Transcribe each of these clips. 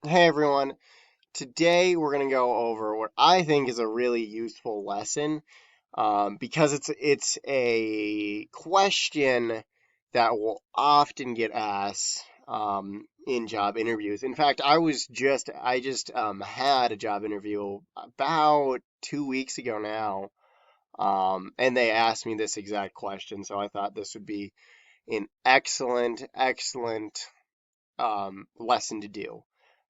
Hey everyone, today we're going to go over what I think is a really useful lesson because it's a question that will often get asked in job interviews. In fact, I just had a job interview about 2 weeks ago now, and they asked me this exact question. So I thought this would be an excellent lesson to do,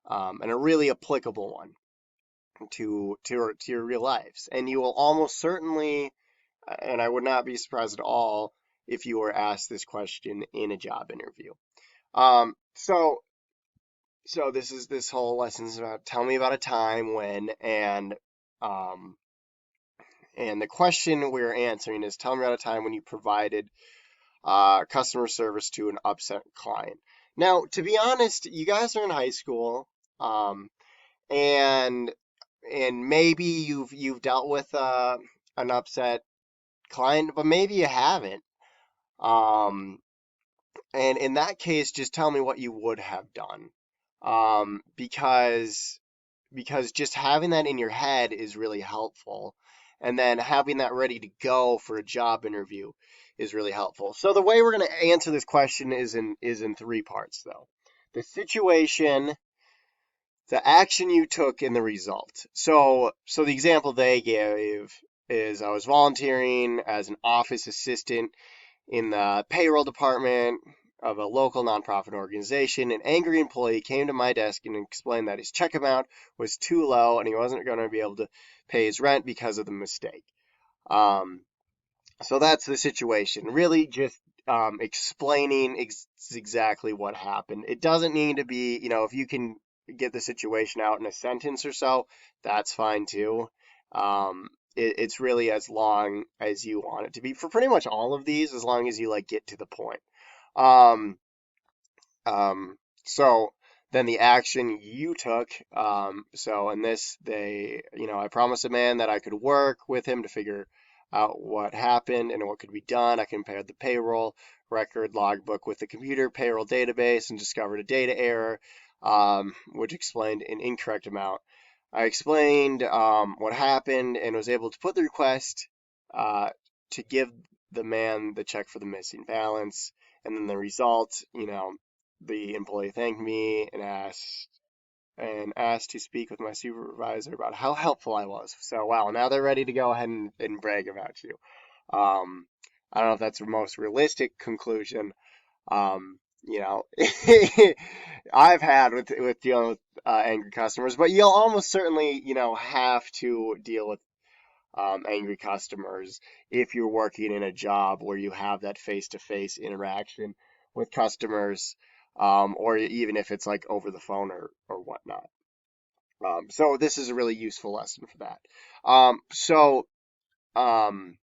and a really applicable one to your real lives. And you will almost certainly, and I would not be surprised at all if you were asked this question in a job interview. Um, so so this whole lesson is about tell me about a time when um and the question we're answering is tell me about a time when you provided customer service to an upset client. Now, to be honest, you guys are in high school, um, and maybe you've dealt with an upset client, but maybe you haven't. Um, and in that case, just tell me what you would have done. Because just having that in your head is really helpful. And then having that ready to go for a job interview is really helpful. So the way we're going to answer this question is in three parts though. The situation, the action you took, and the result. So the example they gave is I was volunteering as an office assistant in the payroll department of a local nonprofit organization. An angry employee came to my desk and explained that his check amount was too low and he wasn't going to be able to pay his rent because of the mistake. Um, so that's the situation. Really, just explaining exactly what happened. It doesn't need to be, if you can get the situation out in a sentence or so, that's fine too. It's really as long as you want it to be for pretty much all of these, as long as you like get to the point. Um, um, so then the action you took, so in this, I promised a man that I could work with him to figure out what happened and what could be done. I compared the payroll record logbook with the computer payroll database and discovered a data error, which explained an incorrect amount. I explained what happened and was able to put the request uh, to give the man the check for the missing balance. And then the result, the employee thanked me and asked to speak with my supervisor about how helpful I was. So wow, now they're ready to go ahead and brag about you. Um, I don't know if that's the most realistic conclusion. You know, I've had with dealing with angry customers, but you'll almost certainly, have to deal with angry customers if you're working in a job where you have that face-to-face interaction with customers, or even if it's like over the phone or whatnot. So this is a really useful lesson for that. So um,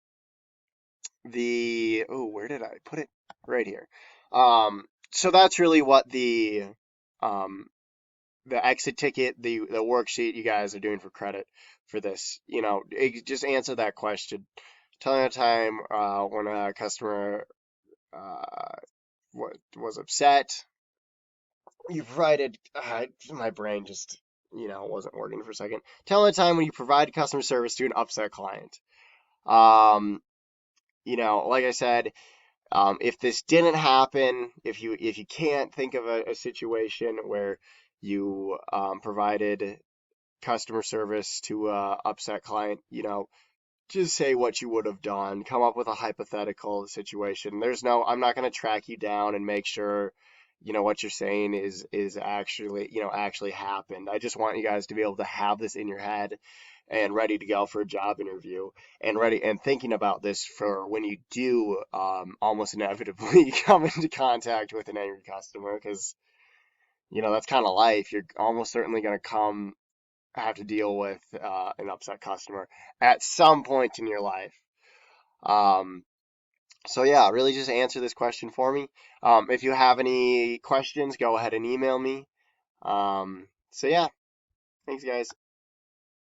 where did I put it? Right here. So that's really what um, the exit ticket, the worksheet you guys are doing for credit for this. Just answer that question. Tell me a time when a customer uh, was upset. You provided. My brain just wasn't working for a second. Tell me a time when you provided customer service to an upset client. Um, like I said, if this didn't happen, if you can't think of a situation where you provided customer service to a upset client, just say what you would have done. Come up with a hypothetical situation. I'm not going to track you down and make sure, what you're saying is actually happened. I just want you guys to be able to have this in your head and ready to go for a job interview and ready and thinking about this for when you do almost inevitably come into contact with an angry customer because that's kind of life. You're almost certainly going to come have to deal with an upset customer at some point in your life. Um, so yeah, really just answer this question for me. If you have any questions, go ahead and email me. So yeah, thanks guys.